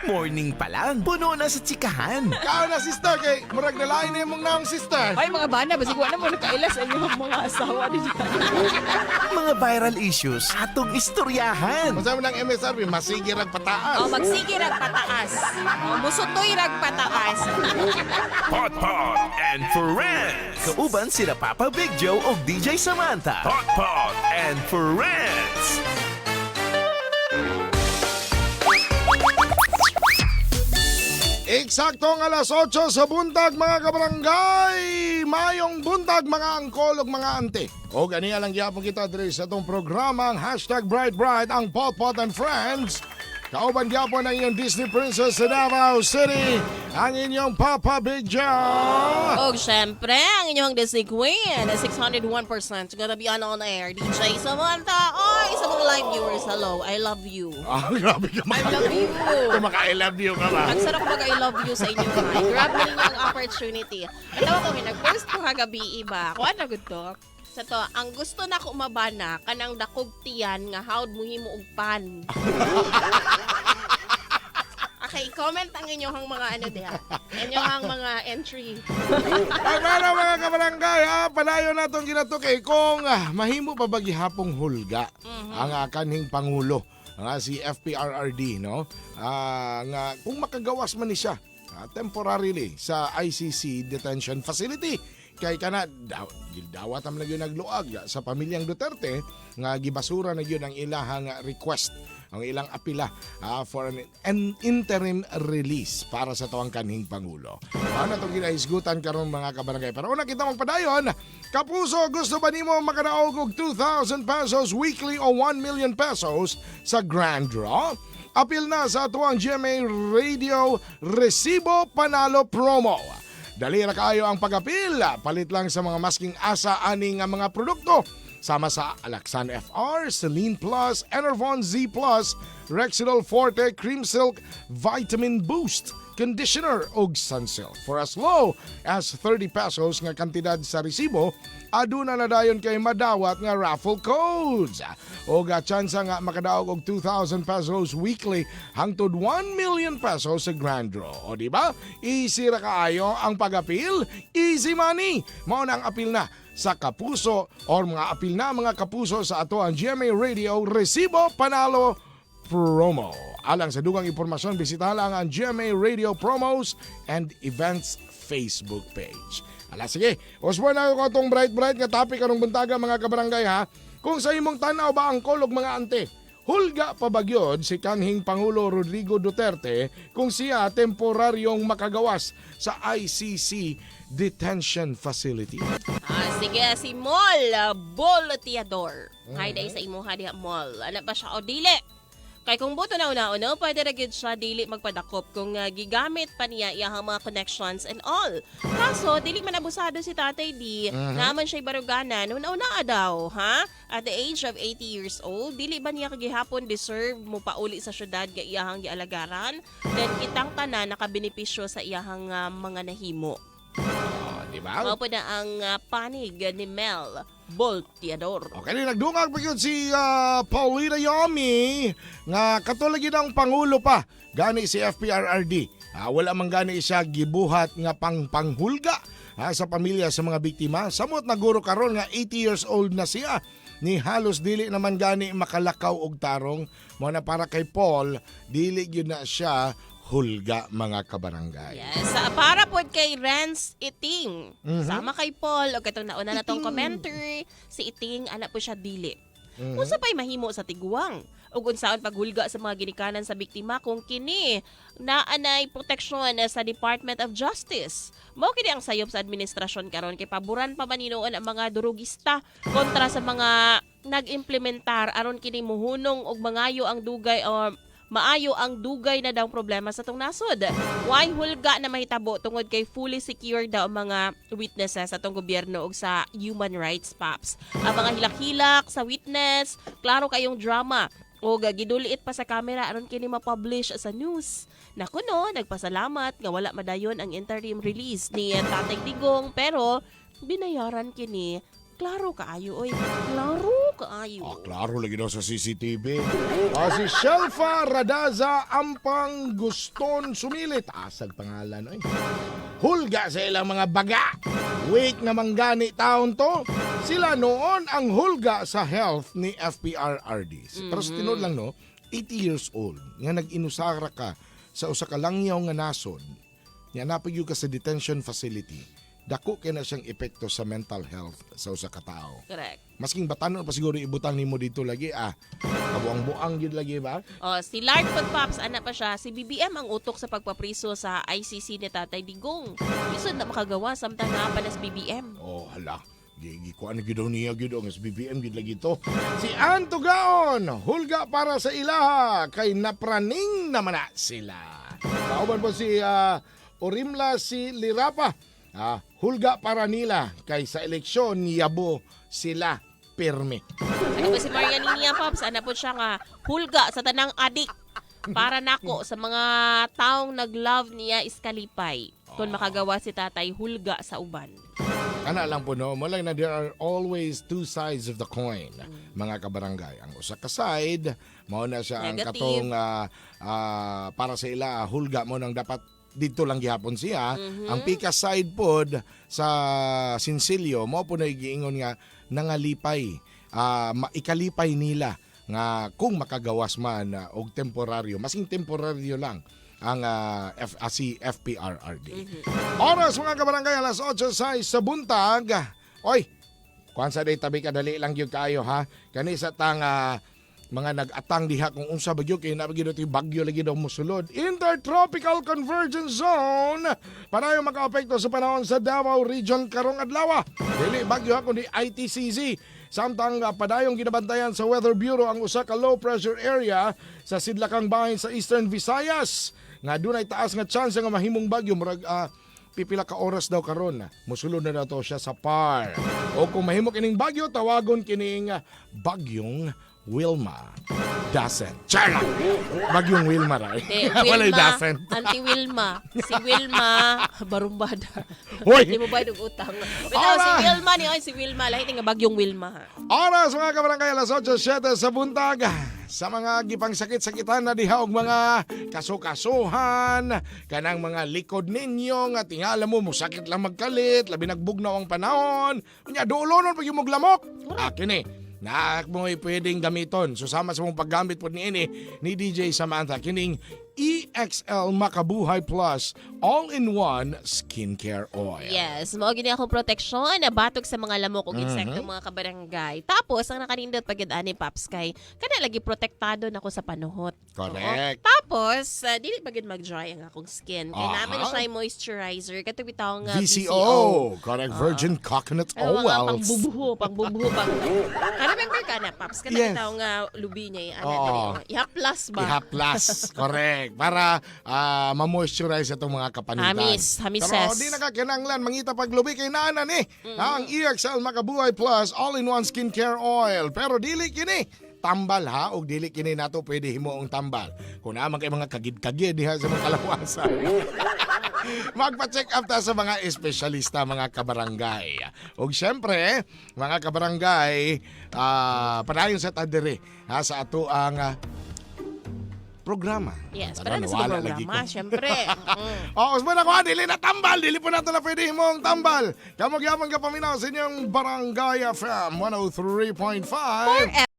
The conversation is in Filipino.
Morning pa lang, puno na sa tsikahan. Kao na sister kay murag nalain na mong naong sister. Ay, mga bana, basig wala mo nakailas ang iyong mga asawa ni Mga viral issues atong istoryahan. Masama ng MSRP, masigir ang pataas. magsige rag pataas. Musutoy rag pataas. Pot Pot and Friends. Kauban sila Papa Big Joe o DJ Samantha. Pot Pot and Friends. Eksaktong alas 8 sa buntag mga kabarangay. Mayong buntag mga angkol ug mga ante. O ganiya lang gyapon kita diri sa itong programang #BrightBright ang Pot Pot and Friends. Kauban gyapon ang inyong Disney Princess sa Davao City, ang inyong Papa Big Joe. O syempre, ang inyong Disney Queen, 601% gonna be on air. DJ Samantha, oy, sa mga live viewers, hello, I love you. Grabe ka I love you. Kumaka-I love you ka ba? Ang sarap mag I love you sa inyo mga. Grab na ninyo ang opportunity. Katawa ko, nag-post ko kagabi iba. Kuha na good to. Sa to, ang gusto na ko mabana, kanang dakog tiyan nga hawd mo himo og pan. Okay, comment ang inyong mga ano diha. Inyong mga entry. Ay, para mga kabarangay, palayo na itong ginatukay kung mahimo pa ba gihapong hulga ang kanhing Pangulo, si FPRRD, no? Nga, kung makagawas man ni siya temporarily sa ICC detention facility. Kay kana dawat am lagi nagluag sa pamilyang Duterte nga gibasura na gyud ang ilahang request, ang ilang apila for an interim release para sa tuwang kanhing Pangulo. Ano itong ginahisgutan karon mga kabarangay? Pero una kita magpadayon, kapuso, gusto ba nimo makadaog og 2,000 pesos weekly o 1 million pesos sa Grand Draw? Apil na sa tuwang GMA Radio Resibo Panalo Promo. Dali na kayo ang pag-apil, palit lang sa mga masking asa aning mga produkto. Sama sa Alaxan FR, Celine Plus, Enervon Z Plus, Rexidol Forte, Cream Silk, Vitamin Boost, Conditioner ug Sunsilk. For as low as 30 pesos nga kantidad sa resibo, aduna na dayon kay madawat nga raffle codes. O tsansa nga makadaog og 2,000 pesos weekly hangtod 1 million pesos sa Grand Draw. O diba? Easy ra kaayo ang pag-apil, easy money. Mao na ang apil na sa kapuso or mga apil na mga kapuso sa ato ang GMA Radio Resibo Panalo Promo. Alang sa dugang impormasyon, bisita lang ang GMA Radio Promos and Events Facebook page. Ala, sige. Osborne na ko itong bright nga topic anong buntaga mga kabarangay ha. Kung sa imong tanaw ba ang kolog mga ante, hulga pa ba gyud si kanhing Pangulo Rodrigo Duterte kung siya temporaryong makagawas sa ICC detention facility? Sige, si Mol Bolteador. Hay day sa imo diha Mol. Ana ba siya o dili? Kay kung buto na una-una, pwede na gid siya dili magpadakop kung gigamit pa niya iyang mga connections and all. Kaso, dili man abusado si Tatay D, naman siya'y baruganan, una-una daw, ha? At the age of 80 years old, dili ba niya kagihapon deserve mo pauli sa syudad nga iyahang gialagaran? Then kitang tanan nakabenepisyo sa iyahang mga nahimo. Diba? Mao po na ang panig ni Mel Bolteador. Okay, nagdungag pa yun si Paulina Yomi nga katulad yun ang Pangulo pa. Gani si FPRRD. Wala man gani siya gibuhat nga panghulga sa pamilya sa mga biktima. Samot na guro karon nga 80 years old na siya. Ni halos dili naman gani makalakaw og tarong. Mo na para kay Paul, dili yun na siya hulga mga kabarangay. Yes, para po kay Renz Iting. Sama kay Paul, o katong nauna na tong commenter, si Iting, anak po siya dili. Unsa pa'y mahimo sa tiguang? Ug unsaon paghulga sa mga ginikanan sa biktima kung kini naanay proteksyon sa Department of Justice. Mao kini ang sayop sa administrasyon karon kay paboran pa man hinuon ang mga durugista kontra sa mga nag-implementar aron kini muhunong og mangayo ang dugay o maayo ang dugay na daw problema sa tong nasod. Why hulga na mahitabo tungod kay fully secure daw ang mga witnesses sa tong gobyerno ug sa human rights paps. Ang mga hilak-hilak sa witness, klaro kayong drama o giduliit pa sa camera aron kini ma-publish sa news. Naku no, nagpasalamat nga wala madayon ang interim release ni Tatay Digong pero binayaran kini. Klaro kaayo oy. Klaro kaayo. Klaro lagi daw sa CCTV. Si Shelfa Radaza Ampang Guston Sumilit. Asag pangalan, oy. Hulga sa ilang mga baga. Weak na manggani taon to. Sila noon ang hulga sa health ni FPRRD. Pero sa tinod lang, no, 80 years old, nga nag-inusara ka sa usa ka langyaw nga nasod, nga napagyo ka sa detention facility, dako kay na siyang epekto sa mental health sa usa ka tao. Correct. Masking batanon pa siguro ibutang nimo dito lagi, kabuang-buang yun lagi ba? Si Lard Pops, ana pa siya, si BBM ang utok sa pagpapriso sa ICC ni Tatay Digong. Isod na makagawa, samtang nakapanas BBM. Hala. Gikuan na gidaw niya gidaw ng BBM gid lagi to. Si Anto Gaon, hulga para sa ilaha kay napraning naman na sila. Kauban po si Orimla si Lirapa. Hulga para nila kay sa eleksyon yabo sila pirmi. Ano po si Marianinia Pops, ana po siya nga hulga sa tanang adik para nako sa mga taong nag-love niya iskalipay. Kung makagawa si Tatay hulga sa uban. Kana lang po no, malay na there are always two sides of the coin, mga kabarangay. Ang usa ka side, mao na siya ang Negative. katong para sa ila hulga mo nang dapat dito lang gihapon siya. Ang pika side pod sa Sinsilyo, mao po na giingon nga nangalipay, maikalipay nila nga kung makagawas man og temporaryo, masing temporaryo lang ang si FPRRD. Oras mga kabarangay, alas 8:06 sa buntag. Oy, kuan sa day tabi kadali lang gyud kayo ha. Kani sa tang mga nag-atang diha kung unsa ba gyud kay nabagyo ti bagyo lagi daw mosulod. Intertropical Convergence Zone para yung makaapekto sa panahon sa Davao Region karong adlaw. Dili bagyo ha kundi ITCZ. Samtang padayong ginabantayan sa Weather Bureau ang usa ka low pressure area sa sidlakang bahin sa Eastern Visayas nga dunay taas nga chance nga mahimong bagyo murag pipila ka oras daw karon mosulod na daw to siya sa PAR. O kung mahimo kining bagyo tawagon kining bagyong Wilma Dasen. Chara! Bagyong Wilma ra. Walay Dasen. Auntie Wilma. Si Wilma, barumbada. Hoy! Hindi mo ba yung utang? Pero si Wilma ni si Wilma. Lahat nga bagyong Wilma. Ha? Oras mga kabarangay, alas 8:07 sa buntag. Sa mga gipang sakit-sakitan na diha og mga kasukasuhan, kanang mga likod ninyo nga tingala mo sakit lang magkalit, labi nagbugnaw ang panahon. Unya duolonon pag yung lamok. Kini na mo'y pwedeng gamiton. Susama sa mong paggamit po ni DJ Samantha kining EXL Makabuhay Plus All-in-One Skincare Oil. Yes, mao gini akong proteksyon na batok sa mga lamok ug insekto mga kabarangay. Tapos ang nakanindot pagid ani Paps kay kana lagi protektado nako sa panuhot. Correct. Oo. Tapos dili pagid mag-dry ang akong skin. Kay naman na siya moisturizer katong bitawong VCO. Correct. Virgin Coconut Oil. pangbubuho. Remember ka na, Paps? Kana Yes. bitawong lubi niya. Ihaplas ba? Ihaplas. Correct. Para ma-moisturize itong mga kapanitan. Hamises. Pero di nakakinanglan, mangita paglubi kay naanan ang EXL Makabuhay Plus All-in-One Skincare Oil. Pero dili kini tambal ha, o dili kini nato pwede himuong tambal. Kung naman kay mga kagid-kagid diha sa mga kalawasan. Magpa-check up ta sa mga espesyalista, mga kabarangay. O syempre, mga kabarangay, padayon sa tadere ha, sa ato ang programa. Yes, Ano, para na sa nawala lagi programa, ko. syempre. Usman ako, dili na tambal. Dili po nato na pwede himong tambal. Kamag-yaman ka paminaw sa inyong Barangay FM 103.5.